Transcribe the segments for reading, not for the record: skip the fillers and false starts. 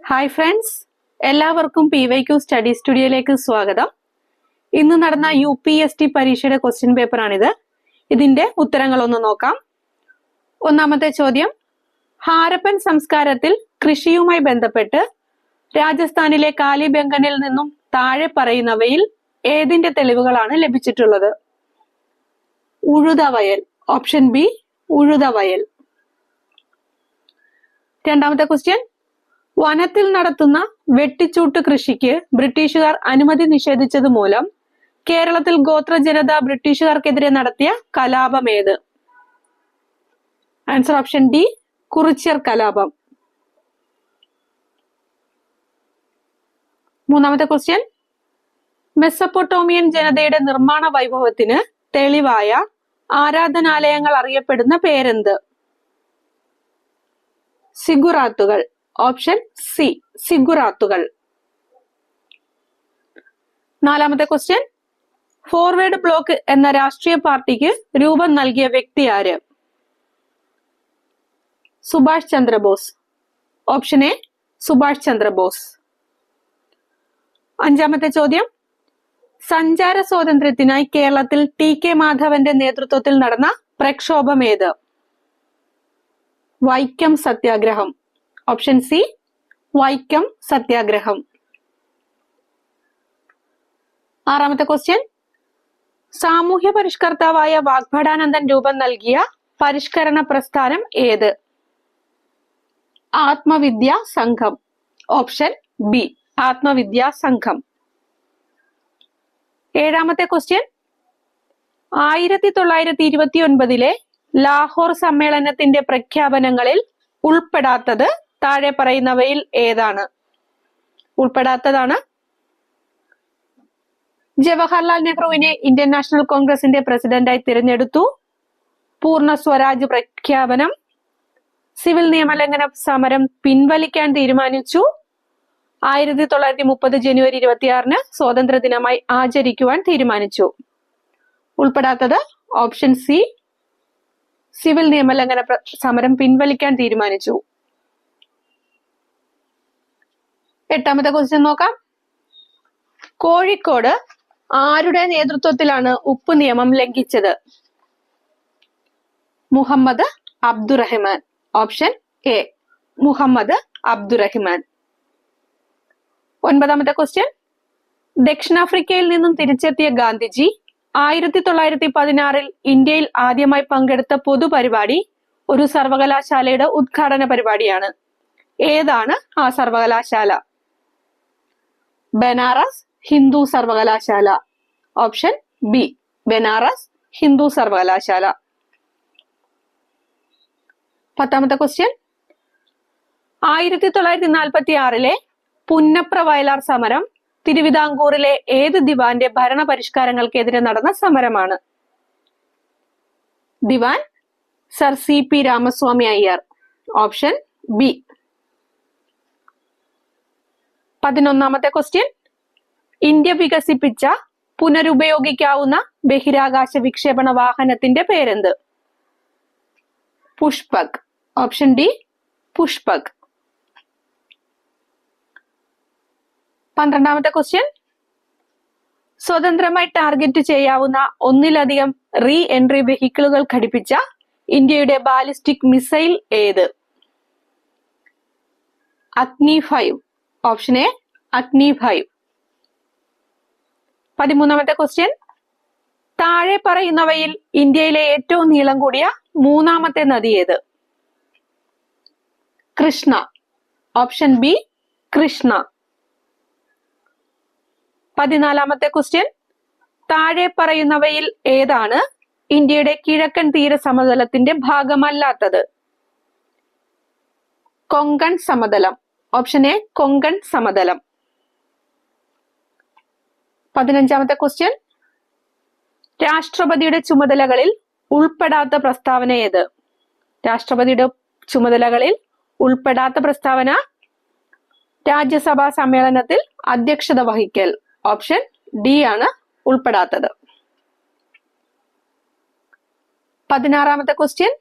Hi friends, എല്ലാവർക്കും PYQ study സ്റ്റുഡിയോയിലേക്ക് സ്വാഗതം. ഇന്ന് നടന്ന UPSC പരീക്ഷയുടെ ക്വസ്റ്റ്യൻ പേപ്പറാണിത്. ഇതിന്റെ ഉത്തരങ്ങളൊന്ന് നോക്കാം. ഒന്നാമത്തെ ചോദ്യം, ഹാരപ്പൻ സംസ്കാരത്തിൽ കൃഷിയുമായി ബന്ധപ്പെട്ട് രാജസ്ഥാനിലെ കാലിബംഗനിൽ നിന്നും താഴെ പറയുന്നവയിൽ ഏതിന്റെ തെളിവുകളാണ് ലഭിച്ചിട്ടുള്ളത്? ഉഴുതവയൽ. ഓപ്ഷൻ ബി, ഉഴുതവയൽ. രണ്ടാമത്തെ ക്വസ്റ്റ്യൻ, വനത്തിൽ നടത്തുന്ന വെട്ടിച്ചൂട്ട് കൃഷിക്ക് ബ്രിട്ടീഷുകാർ അനുമതി നിഷേധിച്ചത് മൂലം കേരളത്തിൽ ഗോത്ര ജനത ബ്രിട്ടീഷുകാർക്കെതിരെ നടത്തിയ കലാപം ഏത്? ആൻസർ ഓപ്ഷൻ ഡി, കുറിച്യർ കലാപം. മൂന്നാമത്തെ ക്വസ്റ്റ്യൻ, മെസ്സപ്പൊട്ടോമിയൻ ജനതയുടെ നിർമ്മാണ വൈഭവത്തിന് തെളിവായ ആരാധനാലയങ്ങൾ അറിയപ്പെടുന്ന പേരെന്ത്? സിഗുറാത്തുകൾ. ഓപ്ഷൻ സി, സിഗുറാത്തുകൾ. നാലാമത്തെ ക്വസ്റ്റ്യൻ, ഫോർവേഡ് ബ്ലോക്ക് എന്ന രാഷ്ട്രീയ പാർട്ടിക്ക് രൂപം നൽകിയ വ്യക്തി ആര്? സുഭാഷ് ചന്ദ്രബോസ്. Option A, Subhash Chandra Bose. അഞ്ചാമത്തെ ചോദ്യം, സഞ്ചാര സ്വാതന്ത്ര്യത്തിനായി കേരളത്തിൽ TK മാധവന്റെ നേതൃത്വത്തിൽ നടന്ന പ്രക്ഷോഭം ഏത്? വൈക്കം സത്യാഗ്രഹം. ഓപ്ഷൻ സി, വൈക്കം സത്യാഗ്രഹം. ആറാമത്തെ ക്വസ്റ്റ്യൻ, സാമൂഹ്യ പരിഷ്കർത്താവായ വാഗ്ഭടാനന്ദൻ രൂപം നൽകിയ പരിഷ്കരണ പ്രസ്ഥാനം ഏത്? ആത്മവിദ്യാ സംഘം. ഓപ്ഷൻ ബി, ആത്മവിദ്യാ സംഘം. ഏഴാമത്തെ ക്വസ്റ്റ്യൻ, 1929 ലാഹോർ സമ്മേളനത്തിന്റെ പ്രഖ്യാപനങ്ങളിൽ ഉൾപ്പെടാത്തത് താഴെ പറയുന്നവയിൽ ഏതാണ്? ഉൾപ്പെടാത്തതാണ് ജവഹർലാൽ നെഹ്റുവിനെ ഇന്ത്യൻ നാഷണൽ കോൺഗ്രസിന്റെ പ്രസിഡന്റായി തിരഞ്ഞെടുത്തു, പൂർണ്ണ സ്വരാജ് പ്രഖ്യാപനം, സിവിൽ നിയമലംഘന സമരം പിൻവലിക്കാൻ തീരുമാനിച്ചു, 1930 ജനുവരി 26 സ്വാതന്ത്ര്യ ദിനമായി ആചരിക്കുവാൻ തീരുമാനിച്ചു. ഉൾപ്പെടാത്തത് ഓപ്ഷൻ സി, സിവിൽ നിയമലംഘന സമരം പിൻവലിക്കാൻ തീരുമാനിച്ചു. എട്ടാമത്തെ ക്വസ്റ്റ്യൻ നോക്കാം. കോഴിക്കോട് ആരുടെ നേതൃത്വത്തിലാണ് ഉപ്പ് നിയമം ലംഘിച്ചത്? മുഹമ്മദ് അബ്ദുറഹിമാൻ. Option A, Muhammad Abdurahiman. ഒൻപതാമത്തെ ക്വസ്റ്റ്യൻ, ദക്ഷിണാഫ്രിക്കയിൽ നിന്നും തിരിച്ചെത്തിയ ഗാന്ധിജി 1916 ഇന്ത്യയിൽ ആദ്യമായി പങ്കെടുത്ത പൊതുപരിപാടി ഒരു സർവകലാശാലയുടെ ഉദ്ഘാടന പരിപാടിയാണ്. ഏതാണ് ആ സർവകലാശാല? ബനാറസ് ഹിന്ദു സർവകലാശാല. ഓപ്ഷൻ ബി, ബനാറസ് ഹിന്ദു സർവകലാശാല. പത്താമത്തെ ക്വസ്റ്റ്യൻ, 1946 പുന്നപ്ര വയലാർ സമരം തിരുവിതാംകൂറിലെ ഏത് ദിവാന്റെ ഭരണ പരിഷ്കാരങ്ങൾക്കെതിരെ നടന്ന സമരമാണ്? Dewan sir CP Ramaswami Iyer. Option B. 11ാമത്തെ ക്വസ്റ്റ്യൻ, ഇന്ത്യ വികസിപ്പിച്ച പുനരുപയോഗിക്കാവുന്ന ബഹിരാകാശ വിക്ഷേപണ വാഹനത്തിന്റെ പേരെന്ത്? പുഷ്പക്. Option D, Pushpak. 12ാമത്തെ ക്വസ്റ്റ്യൻ, സ്വതന്ത്രമായി ടാർഗറ്റ് ചെയ്യാവുന്ന ഒന്നിലധികം റീ എൻട്രി വെഹിക്കിളുകൾ ഘടിപ്പിച്ച ഇന്ത്യയുടെ ബാലിസ്റ്റിക് മിസൈൽ ഏത്? അഗ്നി 5. ഓപ്ഷൻ എ, അഗ്നി 5. 13ാമത്തെ ക്വസ്റ്റ്യൻ, താഴെ പറയുന്നവയിൽ ഇന്ത്യയിലെ ഏറ്റവും നീളം കൂടിയ മൂന്നാമത്തെ നദി ഏത്? കൃഷ്ണ. Option B, Krishna. 14ാമത്തെ ക്വസ്റ്റ്യൻ, താഴെ പറയുന്നവയിൽ ഏതാണ് ഇന്ത്യയുടെ കിഴക്കൻ തീര സമതലത്തിന്റെ ഭാഗമല്ലാത്തത്? കൊങ്കൺ സമതലം. ഓപ്ഷൻ എ, കൊങ്കൺ സമതലം. 15ാമത്തെ ക്വസ്റ്റ്യൻ, രാഷ്ട്രപതിയുടെ ചുമതലകളിൽ ഉൾപ്പെടാത്ത പ്രസ്താവന ഏത്? രാഷ്ട്രപതിയുടെ ചുമതലകളിൽ ഉൾപ്പെടാത്ത പ്രസ്താവന രാജ്യസഭാ സമ്മേളനത്തിൽ അധ്യക്ഷത വഹിക്കൽ. ഓപ്ഷൻ ഡി ആണ് ഉൾപ്പെടാത്തത്. 16ാമത്തെ ക്വസ്റ്റ്യൻ,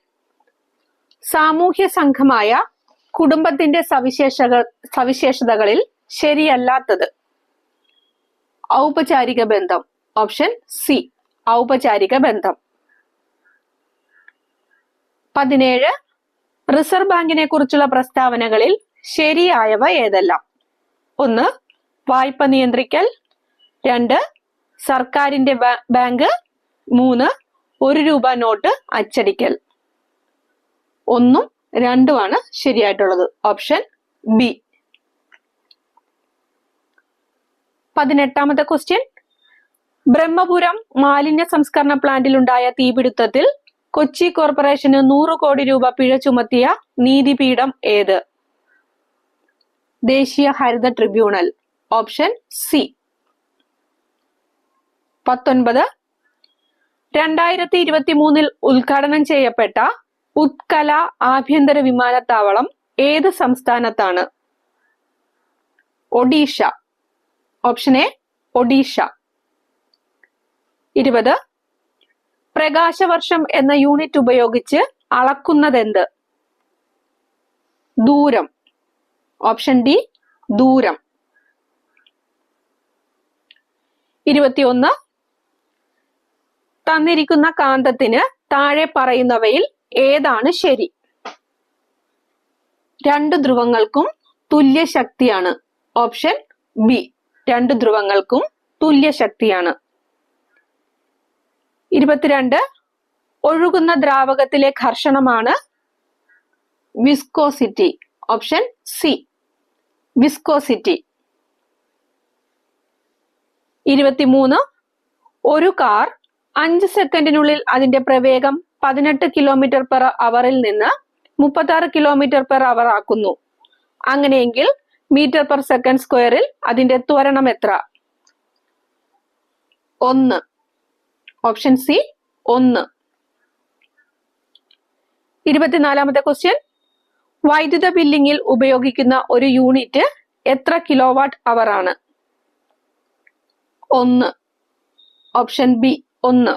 സാമൂഹ്യ സംഘമായ കുടുംബത്തിന്റെ സവിശേഷതകളിൽ ശരിയല്ലാത്തത്? ഔപചാരിക ബന്ധം. ഓപ്ഷൻ സി, ഔപചാരിക ബന്ധം. 17. റിസർവ് ബാങ്കിനെ കുറിച്ചുള്ള പ്രസ്താവനകളിൽ ശരിയായവ ഏതെല്ലാം? 1. വായ്പ നിയന്ത്രിക്കൽ. 2. സർക്കാരിന്റെ ബാങ്ക്. 3. 1 രൂപ നോട്ട് അച്ചടിക്കൽ. 1ഉം 2ഉമാണ് ശരിയായിട്ടുള്ളത്. Option B. 18ാമത്തെ ക്വസ്റ്റ്യൻ. ബ്രഹ്മപുരം മാലിന്യ സംസ്കരണ പ്ലാന്റിലുണ്ടായ തീപിടുത്തത്തിൽ കൊച്ചി കോർപ്പറേഷന് 100 കോടി രൂപ പിഴ ചുമത്തിയ നീതിപീഠം ഏത്? ദേശീയ ഹരിത ട്രിബ്യൂണൽ. Option C. 19. 2023 ഉദ്ഘാടനം ചെയ്യപ്പെട്ട ഉത്കല ആഭ്യന്തര വിമാനത്താവളം ഏത് സംസ്ഥാനത്താണ്? ഒഡീഷ. Option A, Odisha. 20. പ്രകാശവർഷം എന്ന യൂണിറ്റ് ഉപയോഗിച്ച് അളക്കുന്നതെന്ത്? ദൂരം. ഓപ്ഷൻ ഡി, ദൂരം. 21. തന്നിരിക്കുന്ന കാന്തത്തിന് താഴെ പറയുന്നവയിൽ ഏതാണ് ശരി? 2 ധ്രുവങ്ങൾക്കും തുല്യ ശക്തിയാണ്. ഓപ്ഷൻ ബി, 2 ധ്രുവങ്ങൾക്കും തുല്യ ശക്തിയാണ്. 22. ഒഴുകുന്ന ദ്രാവകത്തിലെ ഘർഷണമാണ് വിസ്കോസിറ്റി. Option C, viscosity. 23. ഒരു കാർ 5 സെക്കൻഡിനുള്ളിൽ അതിന്റെ പ്രവേഗം 18 km/h നിന്ന് 36 km/h ആക്കുന്നു. അങ്ങനെയെങ്കിൽ m/s² അതിന്റെ ത്വരണം എത്ര? 1. Option C, 1. 24ാമത്തെ ക്വസ്റ്റ്യൻ. വൈദ്യുത ബില്ലിംഗിൽ ഉപയോഗിക്കുന്ന ഒരു യൂണിറ്റ് എത്ര കിലോവാട്ട് അവർ ആണ്? 1. Option B, 1.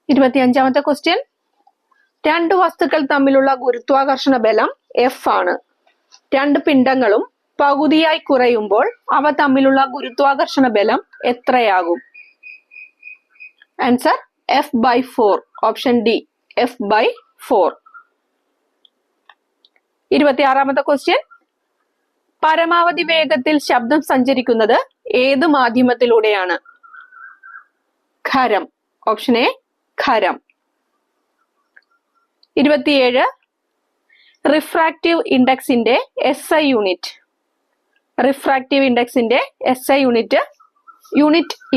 25ാമത്തെ ക്വസ്റ്റ്യൻ. 2 വസ്തുക്കൾ തമ്മിലുള്ള ഗുരുത്വാകർഷണ ബലം F ആണ്. 2 പിണ്ഡങ്ങളും പകുതിയായി കുറയുമ്പോൾ അവ തമ്മിലുള്ള ഗുരുത്വാകർഷണ ബലം എത്രയാകും? Answer F/4. Option D, F/4. 26ാമത്തെ ക്വസ്റ്റ്യൻ. പരമാവധി വേഗത്തിൽ ശബ്ദം സഞ്ചരിക്കുന്നത് ഏത് മാധ്യമത്തിലൂടെയാണ്? ഖരം. ഓപ്ഷൻ എ, ഖരം. 27. റിഫ്രാക്റ്റീവ് ഇൻഡെക്സിന്റെ SI യൂണിറ്റ്. റിഫ്രാക്റ്റീവ് ഇൻഡെക്സിന്റെ SI യൂണിറ്റ്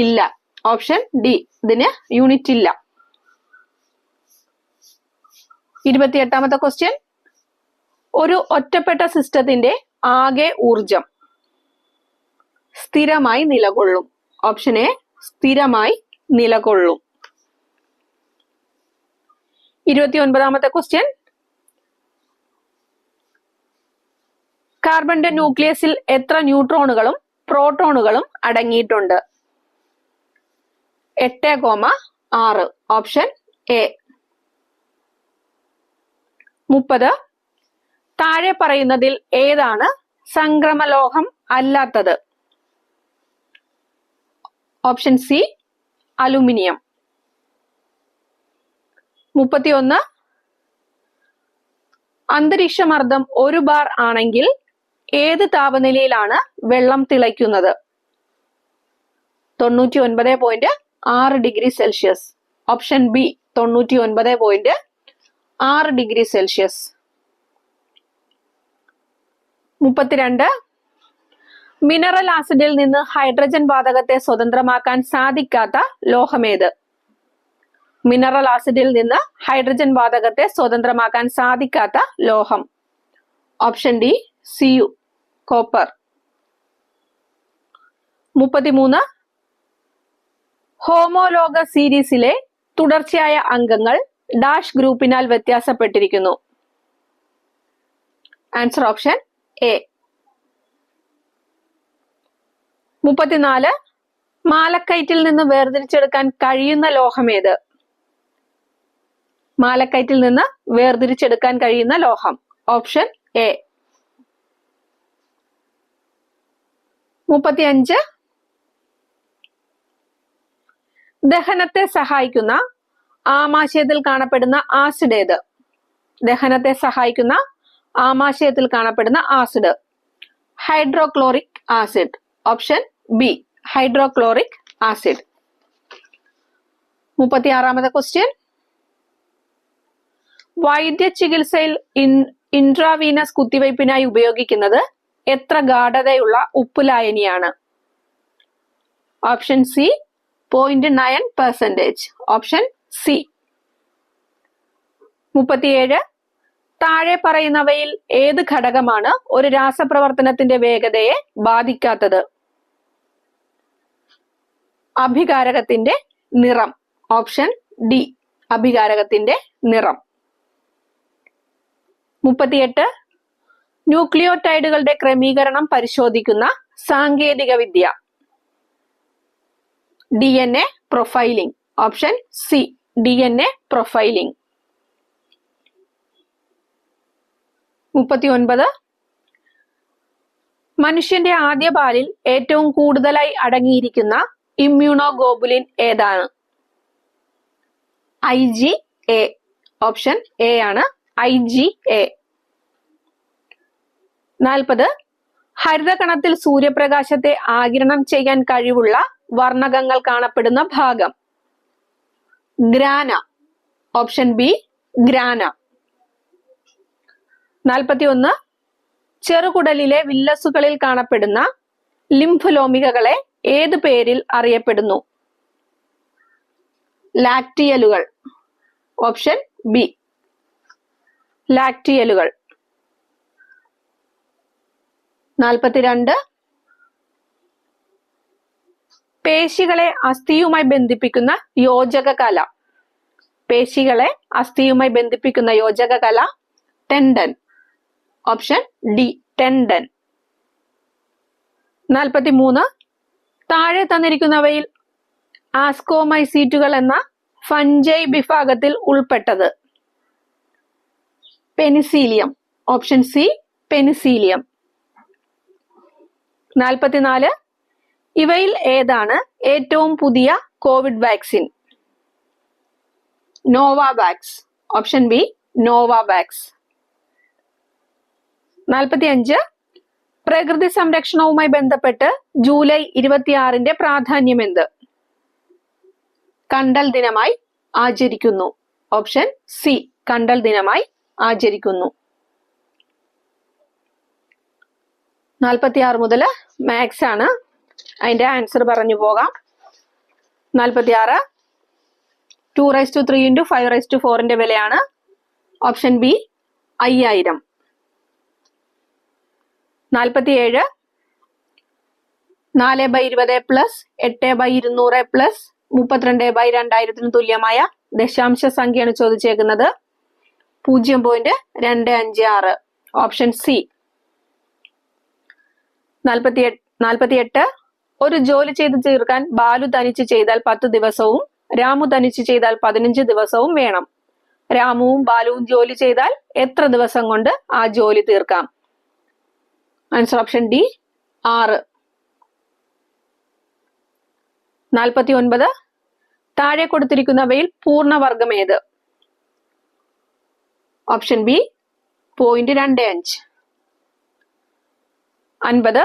ഇല്ല. ഓപ്ഷൻ ഡി, ഇതിന് യൂണിറ്റ് ഇല്ല. 28ാമത്തെ ക്വസ്റ്റ്യൻ. ഒരു ഒറ്റപ്പെട്ട സിസ്റ്റത്തിന്റെ ആകെ ഊർജം സ്ഥിരമായി നിലകൊള്ളും. ഓപ്ഷൻ എ, സ്ഥിരമായി നിലകൊള്ളും. 29ാമത്തെ ക്വസ്റ്റ്യൻ. കാർബണിന്റെ ന്യൂക്ലിയസിൽ എത്ര ന്യൂട്രോണുകളും പ്രോട്ടോണുകളും അടങ്ങിയിട്ടുണ്ട്? 8,6. Option A. 30. താഴെ പറയുന്നതിൽ ഏതാണ് സംക്രമലോഹം അല്ലാത്തത്? Option C, aluminium. 31. അന്തരീക്ഷമർദ്ദം 1 ബാർ ആണെങ്കിൽ ഏത് താപനിലയിലാണ് വെള്ളം തിളയ്ക്കുന്നത്? 99.6 degree Celsius. Option B, 99.6 degree Celsius. 32. Mineral ആസിഡിൽ നിന്ന് ഹൈഡ്രജൻ വാതകത്തെ സ്വതന്ത്രമാക്കാൻ സാധിക്കാത്ത ലോഹമേത്? മിനറൽ ആസിഡിൽ നിന്ന് ഹൈഡ്രജൻ വാതകത്തെ സ്വതന്ത്രമാക്കാൻ സാധിക്കാത്ത ലോഹം. Option D, Cu, copper. 33. ഹോമോലോഗ സീരീസിലെ തുടർച്ചയായ അംഗങ്ങൾ ഡാഷ് ഗ്രൂപ്പിനാൽ വ്യത്യാസപ്പെട്ടിരിക്കുന്നു. Answer option A. 34. മാലക്കൈറ്റിൽ നിന്ന് വേർതിരിച്ചെടുക്കാൻ കഴിയുന്ന ലോഹമേത്? മാലക്കയറ്റിൽ നിന്ന് വേർതിരിച്ചെടുക്കാൻ കഴിയുന്ന ലോഹം. Option A. 35. ദഹനത്തെ സഹായിക്കുന്ന ആമാശയത്തിൽ കാണപ്പെടുന്ന ആസിഡ് ഏത്? ദഹനത്തെ സഹായിക്കുന്ന ആമാശയത്തിൽ കാണപ്പെടുന്ന acid hydrochloric acid. Option B, hydrochloric acid. 36ാമത്തെ ക്വസ്റ്റ്യൻ. വൈദ്യ ചികിത്സയിൽ ഇൻട്രാവീനസ് കുത്തിവയ്പ്പിനായി ഉപയോഗിക്കുന്നത് എത്ര ഗാഢതയുള്ള ഉപ്പുലായനിയാണ്? Option C 0.9%. Option C. 37. താഴെ പറയുന്നവയിൽ ഏത് ഘടകമാണ് ഒരു രാസപ്രവർത്തനത്തിന്റെ വേഗതയെ ബാധിക്കാത്തത്? അഭികാരകത്തിന്റെ നിറം. ഓപ്ഷൻ ഡി, അഭികാരകത്തിന്റെ നിറം. 38. ന്യൂക്ലിയോടൈഡുകളുടെ ക്രമീകരണം പരിശോധിക്കുന്ന സാങ്കേതിക വിദ്യ DNA profiling. Option C, DNA profiling. 39. മനുഷ്യന്റെ ആദ്യ പാലിൽ ഏറ്റവും കൂടുതലായി അടങ്ങിയിരിക്കുന്ന ഇമ്മ്യൂണോഗ്ലോബുലിൻ ഏതാണ്? IgA. ഓപ്ഷൻ എ ആണ്, IgA. 40. ഹരിതകണത്തിൽ സൂര്യപ്രകാശത്തെ ആഗിരണം ചെയ്യാൻ കഴിവുള്ള വർണ്ണകങ്ങൾ കാണപ്പെടുന്ന ഭാഗം ഗ്രാന. Option B, grana. 41. ചെറുകുടലിലെ വില്ലസുകളിൽ കാണപ്പെടുന്ന ലിംഫലോമികകളെ ഏത് പേരിൽ അറിയപ്പെടുന്നു? ലാക്ടിയലുകൾ. ഓപ്ഷൻ ബി, ലാക്ടിയലുകൾ. 42. പേശികളെ അസ്ഥിയുമായി ബന്ധിപ്പിക്കുന്ന യോജക കല. പേശികളെ അസ്ഥിയുമായി ബന്ധിപ്പിക്കുന്ന യോജക കല ടെൻഡൻ. Option D, tendon. 43. താഴെ തന്നിരിക്കുന്നവയിൽ ആസ്കോമൈസീറ്റുകൾ എന്ന ഫഞ്ചൈ വിഭാഗത്തിൽ ഉൾപ്പെട്ടത്? പെനിസീലിയം. Option C, penicillium. 44. ഇവയിൽ ഏതാണ് ഏറ്റവും പുതിയ COVID vaccine? Novavax. Option B, Novavax. 45. പ്രകൃതി സംരക്ഷണവുമായി ബന്ധപ്പെട്ട് ജൂലൈ 26 പ്രാധാന്യം എന്ത്? കണ്ടൽ ദിനമായി ആചരിക്കുന്നു. ഓപ്ഷൻ സി, കണ്ടൽ ദിനമായി ആചരിക്കുന്നു. 46 മുതൽ മാത്സ് ആണ്. അതിന്റെ ആൻസർ പറഞ്ഞു പോകാം. 46 2�3 × 5⁴ വിലയാണ്. Option B 5000. 47 4/20 പ്ലസ് 8/200 പ്ലസ് 32/2000 തുല്യമായ ദശാംശ സംഖ്യയാണ് ചോദിച്ചേക്കുന്നത്. 0.256. Option C. 48 ഒരു ജോലി ചെയ്ത് തീർക്കാൻ ബാലു തനിച്ച് ചെയ്താൽ 10 ദിവസവും രാമു തനിച്ച് ചെയ്താൽ 15 ദിവസവും വേണം. രാമുവും ബാലുവും ജോലി ചെയ്താൽ എത്ര ദിവസം കൊണ്ട് ആ ജോലി തീർക്കാം? Answer option D 6. 49 താഴെ കൊടുത്തിരിക്കുന്നവയിൽ പൂർണ്ണവർഗം ഏത്? Option B 0.25. 50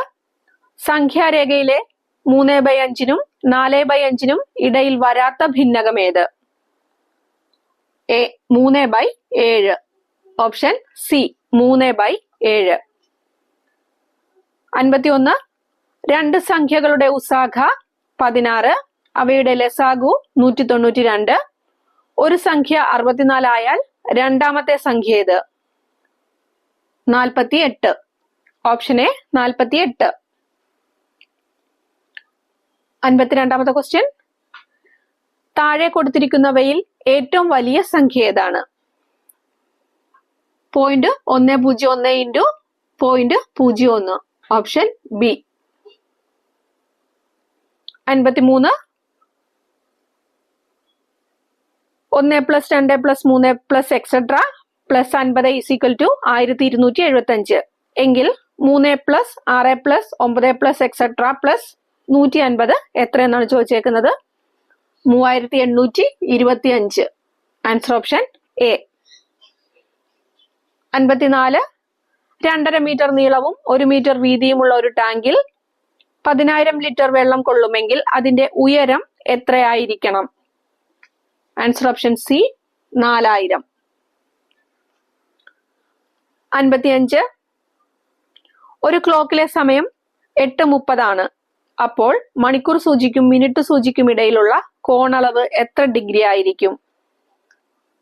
സംഖ്യാരേഖയിലെ 3/5 4/5 ഇടയിൽ വരാത്ത ഭിന്നകം ഏത്? എ 3/7. Option C 3/7. 51 രണ്ട് സംഖ്യകളുടെ ഉസാഖ 16, അവയുടെ ലസാഗു 192. ഒരു സംഖ്യ 64 ആയാൽ രണ്ടാമത്തെ സംഖ്യ ഏത്? 48. Option A 48. 52ാമത്തെ ക്വസ്റ്റ്യൻ. താഴെ കൊടുത്തിരിക്കുന്നവയിൽ ഏറ്റവും വലിയ സംഖ്യ ഏതാണ്? 0.101 × 0.01. Option B. 53 1+2+3+, plus 50 is equal to 1275 എങ്കിൽ 3+6+9+, പ്ലസ് 150 എത്രയെന്നാണ് ചോദിച്ചേക്കുന്നത്? 3825. Answer option A. 54. 2.5 മീറ്റർ നീളവും 1 മീറ്റർ വീതിയുമുള്ള ഒരു ടാങ്കിൽ 10,000 ലിറ്റർ വെള്ളം കൊള്ളുമെങ്കിൽ അതിന്റെ ഉയരം എത്രയായിരിക്കണം? Answer option C 4000. 55. ഒരു ക്ലോക്കിലെ സമയം 8:30 ആണ്. അപ്പോൾ മണിക്കൂർ സൂചിക്കും മിനിറ്റ് സൂചിക്കും ഇടയിലുള്ള കോണളവ് എത്ര ഡിഗ്രി ആയിരിക്കും?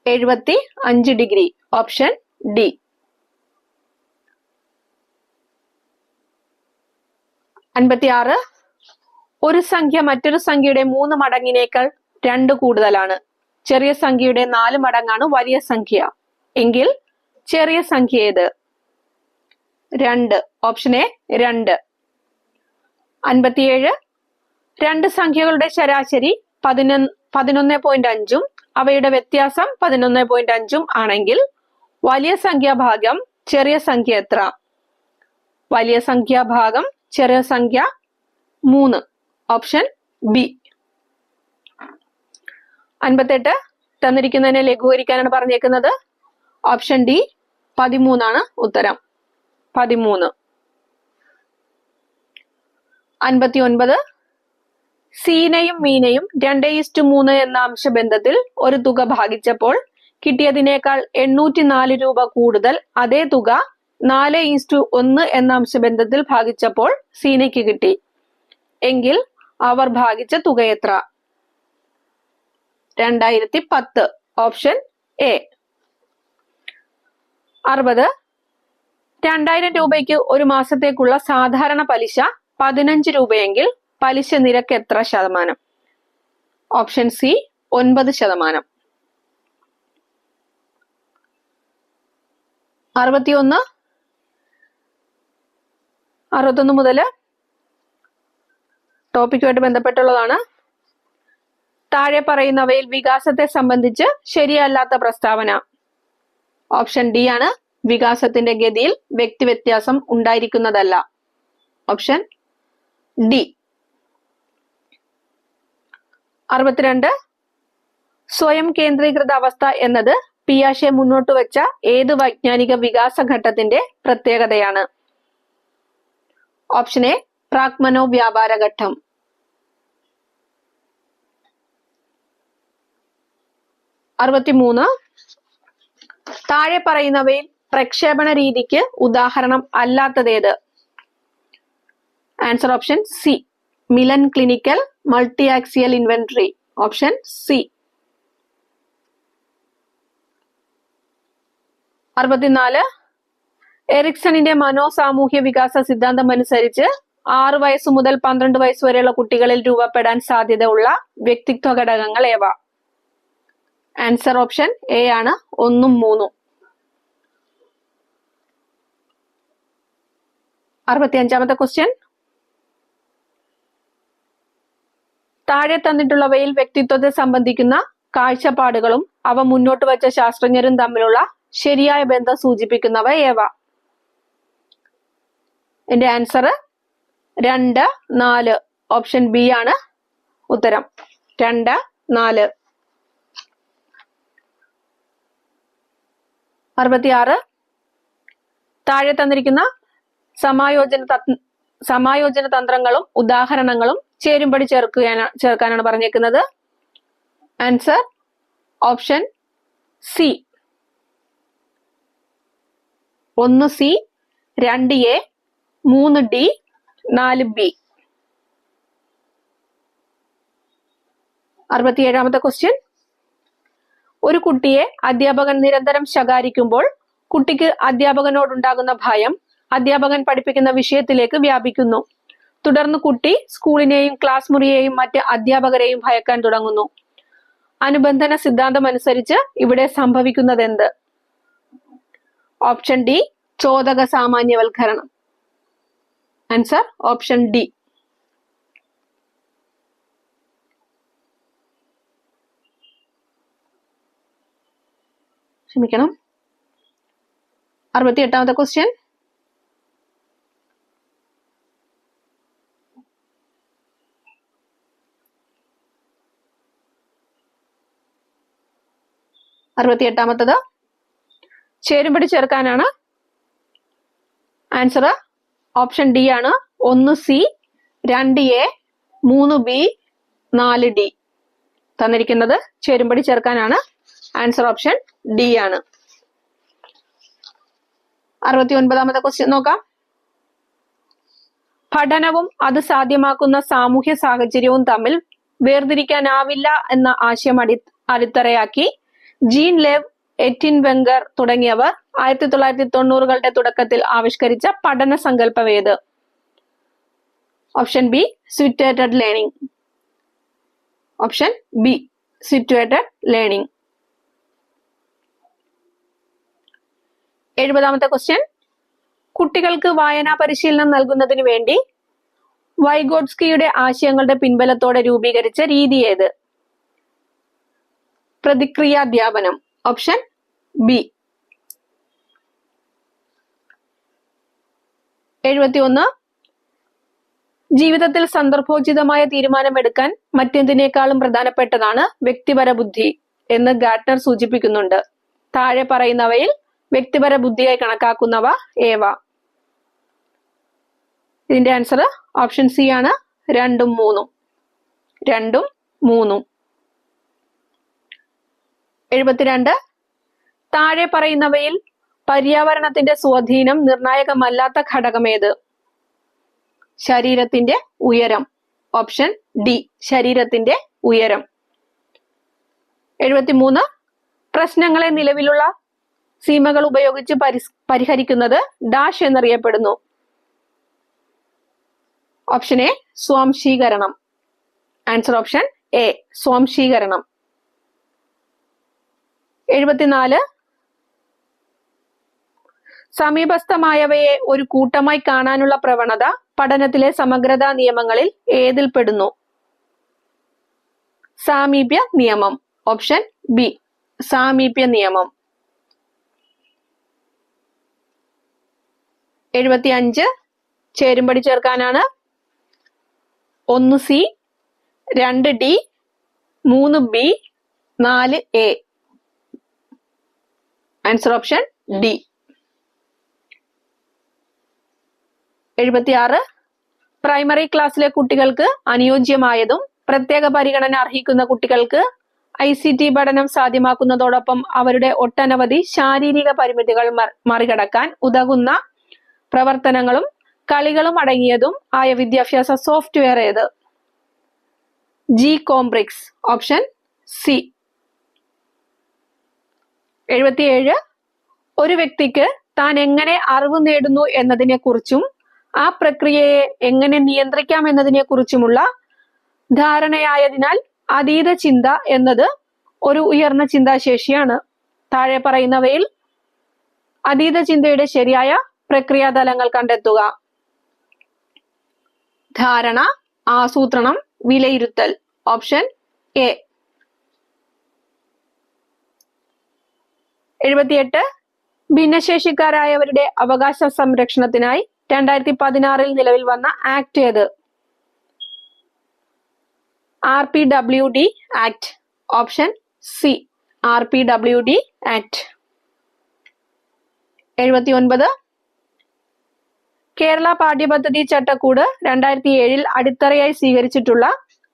75 ഡിഗ്രി. Option D. 56. ഒരു സംഖ്യ മറ്റൊരു സംഖ്യയുടെ 3 മടങ്ങിനേക്കാൾ 2 കൂടുതലാണ്. ചെറിയ സംഖ്യയുടെ 4 മടങ്ങാണ് വലിയ സംഖ്യ എങ്കിൽ ചെറിയ സംഖ്യ ഏത്? 2. Option A 2. 57. 2 സംഖ്യകളുടെ ശരാശരി 11.5 അവയുടെ വ്യത്യാസം 11.5 ആണെങ്കിൽ വലിയ സംഖ്യ ഭാഗം ചെറിയ സംഖ്യ എത്ര? വലിയ സംഖ്യ ഭാഗം ചെറിയ സംഖ്യ 3. Option B. 58. തന്നിരിക്കുന്നതിനെ ലഘൂകരിക്കാനാണ് പറഞ്ഞേക്കുന്നത്. ഓപ്ഷൻ ഡി 13 ആണ് ഉത്തരം. 13. 59. സീനയും മീനയും 2:3 എന്ന അംശബന്ധത്തിൽ ഒരു തുക ഭാഗിച്ചപ്പോൾ കിട്ടിയതിനേക്കാൾ 804 രൂപ കൂടുതൽ അതേ തുക 4:1 എന്ന അംശബന്ധത്തിൽ ഭാഗിച്ചപ്പോൾ സീനയ്ക്ക് കിട്ടി എങ്കിൽ അവർ ഭാഗിച്ച തുക എത്ര? 2010. Option A. 60. 2000 രൂപയ്ക്ക് ഒരു മാസത്തേക്കുള്ള സാധാരണ പലിശ 15 രൂപയെങ്കിൽ പലിശ നിരക്ക് എത്ര ശതമാനം? Option C 9%. 61. 61 മുതൽ ടോപ്പിക്കുമായിട്ട് ബന്ധപ്പെട്ടുള്ളതാണ്. താഴെ പറയുന്നവയിൽ വികാസത്തെ സംബന്ധിച്ച് ശരിയല്ലാത്ത പ്രസ്താവന. ഓപ്ഷൻ ഡി ആണ്. വികാസത്തിന്റെ ഗതിയിൽ വ്യക്തിവ്യത്യാസം ഉണ്ടായിരിക്കുന്നതല്ല. Option D. 62. സ്വയം കേന്ദ്രീകൃത അവസ്ഥ എന്നത് പിയാഷെ മുന്നോട്ട് വെച്ച ഏത് വൈജ്ഞാനിക വികാസ ഘട്ടത്തിന്റെ പ്രത്യേകതയാണ്? ഓപ്ഷൻ എ പ്രാഗ്മനോ വ്യാപാര ഘട്ടം. 63. താഴെ പറയുന്നവയിൽ പ്രക്ഷേപണ രീതിക്ക് ഉദാഹരണം അല്ലാത്തതേത്? Answer option C Millon clinical multiaxial inventory. Option C. 64. എറിക്സണിന്റെ മനോസാമൂഹ്യ വികാസ സിദ്ധാന്തം അനുസരിച്ച് 6 വയസ്സ് മുതൽ 12 വയസ്സ് വരെയുള്ള കുട്ടികളിൽ രൂപപ്പെടാൻ സാധ്യതയുള്ള വ്യക്തിത്വ ഘടകങ്ങൾ ഏവ? ആൻസർ ഓപ്ഷൻ എ ആണ് 1ഉം 3ഉം. 65. ക്വസ്റ്റ്യൻ. താഴെ തന്നിട്ടുള്ളവയിൽ വ്യക്തിത്വത്തെ സംബന്ധിക്കുന്ന കാഴ്ചപ്പാടുകളും അവ മുന്നോട്ട് വച്ച ശാസ്ത്രജ്ഞരും തമ്മിലുള്ള ശരിയായ ബന്ധം സൂചിപ്പിക്കുന്നവ ഏവ? എന്റെ ആൻസർ 2, 4. ഓപ്ഷൻ ബി ആണ് ഉത്തരം. 2, 4. 66. താഴെ തന്നിരിക്കുന്ന സമായോജന തന്ത്രങ്ങളും ഉദാഹരണങ്ങളും ചേരുംപടി ചേർക്കാനാണ് പറഞ്ഞേക്കുന്നത്. Answer option C. 1C, 2A, 3D, 4B. 67. Question. ഒരു കുട്ടിയെ അധ്യാപകൻ നിരന്തരം ശകാരിക്കുമ്പോൾ കുട്ടിക്ക് അധ്യാപകനോടുണ്ടാകുന്ന ഭയം അധ്യാപകൻ പഠിപ്പിക്കുന്ന വിഷയത്തിലേക്ക് വ്യാപിക്കുന്നു. തുടർന്ന് കുട്ടി സ്കൂളിനെയും ക്ലാസ് മുറിയെയും മറ്റ് അധ്യാപകരെയും ഭയക്കാൻ തുടങ്ങുന്നു. അനുബന്ധന സിദ്ധാന്തം അനുസരിച്ച് ഇവിടെ സംഭവിക്കുന്നത് എന്ത്? ഓപ്ഷൻ ഡി ചോദക സാമാന്യവൽക്കരണം. Answer option D. 68. ക്ഷമിക്കണം. 68ാമത്തെ ക്വസ്റ്റ്യൻ. അറുപത്തിയെട്ടാമത്തത് ചേരുംപടി ചേർക്കാനാണ്. ആൻസർ ഓപ്ഷൻ ഡി ആണ്. 1C, 2A, 3B, 4D. തന്നിരിക്കുന്നത് ചേരുംപടി ചേർക്കാനാണ്. ആൻസർ ഓപ്ഷൻ ഡി ആണ്. 69ാമത്തെ ക്വസ്റ്റ്യൻ നോക്കാം. പഠനവും അത് സാധ്യമാക്കുന്ന സാമൂഹ്യ സാഹചര്യവും തമ്മിൽ വേർതിരിക്കാനാവില്ല എന്ന ആശയം അടിത്തറയാക്കി ജീൻ ലേവ്, എറ്റിൻ വെങ്കർ തുടങ്ങിയവർ 1990കളുടെ തുടക്കത്തിൽ ആവിഷ്കരിച്ച പഠന സങ്കല്പമേത്? Option B situated learning. Option B situated learning. 70ാമത്തെ ക്വസ്റ്റ്യൻ. കുട്ടികൾക്ക് വായനാ പരിശീലനം നൽകുന്നതിന് വേണ്ടി വൈഗോട്സ്കിയുടെ ആശയങ്ങളുടെ പിൻബലത്തോടെ രൂപീകരിച്ച രീതി ഏത്? പ്രതിക്രിയാധ്യാപനം. Option B. 71. ജീവിതത്തിൽ സന്ദർഭോചിതമായ തീരുമാനമെടുക്കാൻ മറ്റെന്തിനേക്കാളും പ്രധാനപ്പെട്ടതാണ് വ്യക്തിപര ബുദ്ധി എന്ന് ഗാർട്ട്നർ സൂചിപ്പിക്കുന്നുണ്ട്. താഴെ പറയുന്നവയിൽ വ്യക്തിപര ബുദ്ധിയായി കണക്കാക്കുന്നവ ഏവ? ഇതിന്റെ ആൻസർ ഓപ്ഷൻ സി ആണ്. 2ഉം 3ഉം. 2ഉം 3ഉം. 72. താഴെ പറയുന്നവയിൽ പര്യാവരണത്തിന്റെ സ്വാധീനം നിർണായകമല്ലാത്ത ഘടകമേത്? ശരീരത്തിന്റെ ഉയരം. ഓപ്ഷൻ ഡി ശരീരത്തിന്റെ ഉയരം. 73. പ്രശ്നങ്ങളെ നിലവിലുള്ള സീമകൾ ഉപയോഗിച്ച് പരിഹരിക്കുന്നത് ഡാഷ് എന്നറിയപ്പെടുന്നു. ഓപ്ഷൻ എ സ്വാംശീകരണം. ആൻസർ ഓപ്ഷൻ എ സ്വാംശീകരണം. 74. സമീപസ്ഥമായവയെ ഒരു കൂട്ടമായി കാണാനുള്ള പ്രവണത പഠനത്തിലെ സമഗ്രതാ നിയമങ്ങളിൽ ഏതിൽ പെടുന്നു? സാമീപ്യ നിയമം. ഓപ്ഷൻ ബി സാമീപ്യ നിയമം. 75. ചേരുംപടി ചേർക്കാനാണ്. 1C, 2D, 3B, 4A. Answer option D. 76. Primary ക്ലാസ്സിലെ കുട്ടികൾക്ക് അനുയോജ്യമായതും പ്രത്യേക പരിഗണന അർഹിക്കുന്ന കുട്ടികൾക്ക് ICT പഠനം സാധ്യമാക്കുന്നതോടൊപ്പം അവരുടെ ഒട്ടനവധി ശാരീരിക പരിമിതികൾ മറികടക്കാൻ ഉതകുന്ന പ്രവർത്തനങ്ങളും കളികളും അടങ്ങിയതും ആയ വിദ്യാഭ്യാസ സോഫ്റ്റ്വെയർ ഏത്? Gcombrix. Option C. 77. ഒരു വ്യക്തിക്ക് താൻ എങ്ങനെ അറിവ് നേടുന്നു എന്നതിനെ കുറിച്ചും ആ പ്രക്രിയയെ എങ്ങനെ നിയന്ത്രിക്കാം എന്നതിനെ കുറിച്ചുമുള്ള ധാരണയായതിനാൽ അതീത ചിന്ത എന്നത് ഒരു ഉയർന്ന ചിന്താശേഷിയാണ്. താഴെ പറയുന്നവയിൽ അതീത ചിന്തയുടെ ശരിയായ പ്രക്രിയാതലങ്ങൾ കണ്ടെത്തുക. ധാരണ, ആസൂത്രണം, വിലയിരുത്തൽ. Option A. 78. ഭിന്നശേഷിക്കാരായവരുടെ അവകാശ സംരക്ഷണത്തിനായി 2016 നിലവിൽ വന്ന ആക്ട് ഏത്? RPWD act. Option C RPWD act. 79. Kerala പാഠ്യപദ്ധതി ചട്ടക്കൂട് 2007 അടിത്തറയായി സ്വീകരിച്ചിട്ടുള്ള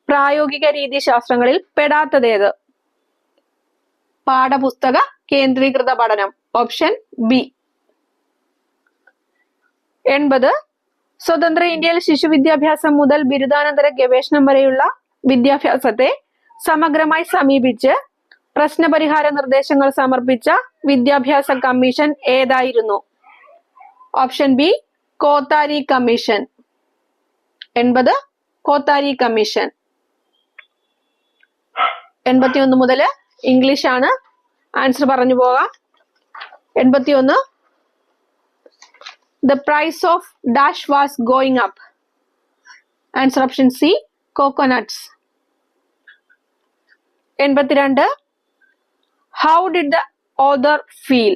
പ്രായോഗിക രീതി ശാസ്ത്രങ്ങളിൽ പെടാത്തതേത്? പാഠപുസ്തക കേന്ദ്രീകൃത പഠനം. Option B. 80. സ്വതന്ത്ര ഇന്ത്യയിൽ ശിശുവിദ്യാഭ്യാസം മുതൽ ബിരുദാനന്തര ഗവേഷണം വരെയുള്ള വിദ്യാഭ്യാസത്തെ സമഗ്രമായി സമീപിച്ച് പ്രശ്നപരിഹാര നിർദ്ദേശങ്ങൾ സമർപ്പിച്ച വിദ്യാഭ്യാസ കമ്മീഷൻ ഏതായിരുന്നു? Option B Kothari commission. 80 Kothari commission. 81 മുതൽ ഇംഗ്ലീഷ് ആണ്. ആൻസർ പറഞ്ഞു പോകാം. 81. The price of dash was going up. Answer option C coconuts. 82. How did the author feel?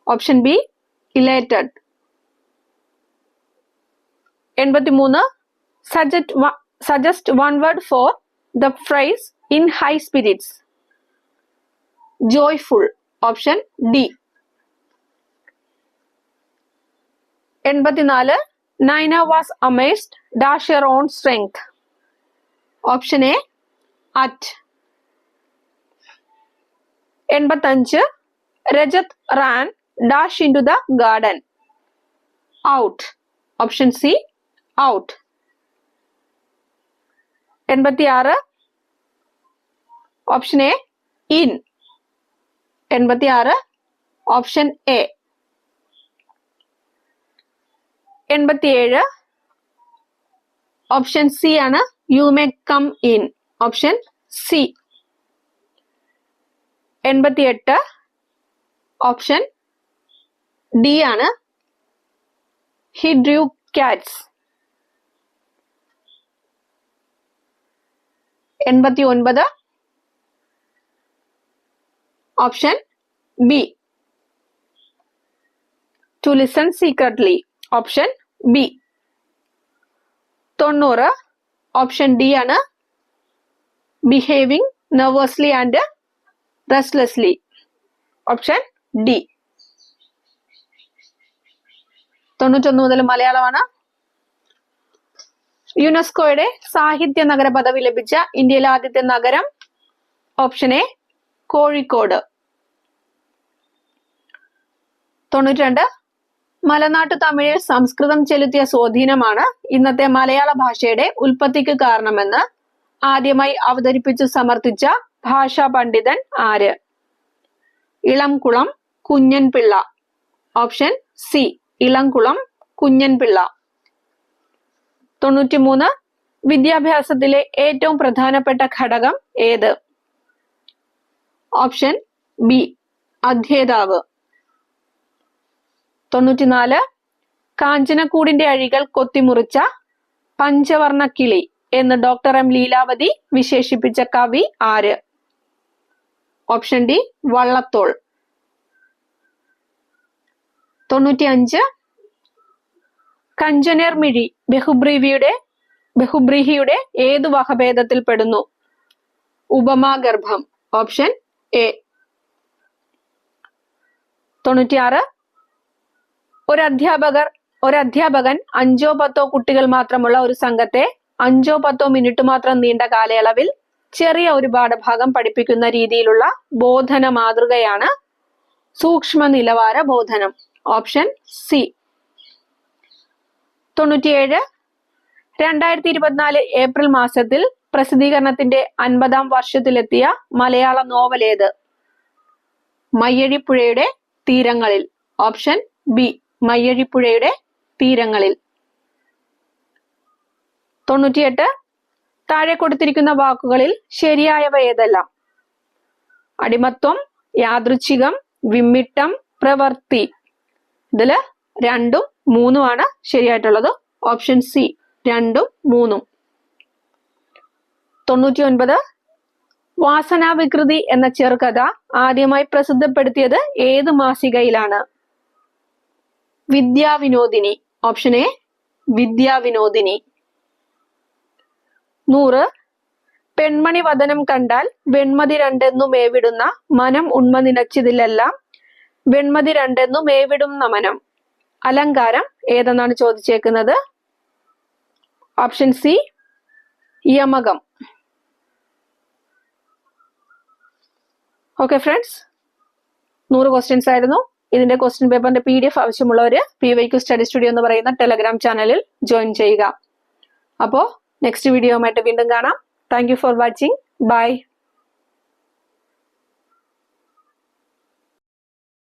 Option B, elated. 83. Suggest one word for the phrase in high spirits. Joyful. Option D. 84. Naina was amazed dash her own strength. Option A, at. 85. Rajat ran dash into the garden. Out. Option C, out. 86. Option A, in. 86. Option A. 87. Option C ആണ് you may come in. Option C. 88. Option D ആണ് he drew cats. 89. Option B, to listen secretly. Option B. 90. Option D ആണ് behaving nervously and restlessly. Option D. 91 മുതൽ മലയാളമാണ്. യുനെസ്കോയുടെ സാഹിത്യ നഗര പദവി ലഭിച്ച ഇന്ത്യയിലെ ആദ്യത്തെ നഗരം. Option A, Kozhikode. 92. മലനാട്ടു തമിഴിൽ സംസ്കൃതം ചെലുത്തിയ സ്വാധീനമാണ് ഇന്നത്തെ മലയാള ഭാഷയുടെ ഉൽപ്പത്തിക്ക് കാരണമെന്ന് ആദ്യമായി അവതരിപ്പിച്ചു സമർത്ഥിച്ച ഭാഷാ പണ്ഡിതൻ ആര്? ഇളംകുളം കുഞ്ഞൻപിള്ള. Option C, Elamkulam Kunjanpillai. 93. വിദ്യാഭ്യാസത്തിലെ ഏറ്റവും പ്രധാനപ്പെട്ട ഘടകം ഏത്? Option B, അധ്യേതാവ്. 94. കാഞ്ചനക്കൂടിന്റെ അഴികൾ കൊത്തിമുറിച്ച പഞ്ചവർണ്ണ കിളി എന്ന് ഡോക്ടർ എം ലീലാവതി വിശേഷിപ്പിച്ച കവി ആര്? Option D, Vallathol. 95. കഞ്ചനേർ മിഴി ബഹുബ്രീഹിയുടെ ഏതു വകഭേദത്തിൽ പെടുന്നു? ഉപമാഗർഭം. Option A. 96. ഒരധ്യാപകൻ 5-10 കുട്ടികൾ മാത്രമുള്ള ഒരു സംഘത്തെ 5-10 മിനിറ്റ് മാത്രം നീണ്ട കാലയളവിൽ ചെറിയ ഒരു പാഠഭാഗം പഠിപ്പിക്കുന്ന രീതിയിലുള്ള ബോധന മാതൃകയാണ് സൂക്ഷ്മ നിലവാര ബോധനം. Option C. 97. 2024 ഏപ്രിൽ മാസത്തിൽ പ്രസിദ്ധീകരണത്തിന്റെ 50-ാം വർഷത്തിലെത്തിയ മലയാള നോവൽ ഏത്? മയ്യഴിപ്പുഴയുടെ തീരങ്ങളിൽ. ഓപ്ഷൻ ബി, മയ്യഴിപ്പുഴയുടെ തീരങ്ങളിൽ. 98. താഴെ കൊടുത്തിരിക്കുന്ന വാക്കുകളിൽ ശരിയായവ ഏതെല്ലാം? അടിമത്വം, യാദൃച്ഛികം, വിമ്മിട്ടം, പ്രവൃത്തി. ഇതില് 2ഉം 3ഉം ആണ് ശരിയായിട്ടുള്ളത്. Option C, 2ഉം 3ഉം. 99. വാസനാവികൃതി എന്ന ചെറുകഥ ആദ്യമായി പ്രസിദ്ധപ്പെടുത്തിയത് ഏത് മാസികയിലാണ്? വിദ്യാവിനോദിനി. Option A, Vidyavinodini. 100. പെൺമണി വദനം കണ്ടാൽ വെൺമതി രണ്ടെന്നു മേവിടുന്ന മനം ഉണ്മ നിനച്ചിതിലെല്ലാം വെൺമതി രണ്ടെന്നു മേവിടുന്ന മനം. അലങ്കാരം ഏതെന്നാണ് ചോദിച്ചേക്കുന്നത്? ഓപ്ഷൻ സി, യമകം. ഓക്കെ ഫ്രണ്ട്സ്, 100 ക്വസ്റ്റ്യൻസ് ആയിരുന്നു. ഇതിന്റെ ക്വസ്റ്റ്യൻ പേപ്പറിന്റെ PDF ആവശ്യമുള്ളവര് PYQ സ്റ്റഡി സ്റ്റുഡിയോ എന്ന് പറയുന്ന ടെലഗ്രാം ചാനലിൽ ജോയിൻ ചെയ്യുക. അപ്പോ നെക്സ്റ്റ് വീഡിയോയുമായിട്ട് വീണ്ടും കാണാം. Thank you for watching. By.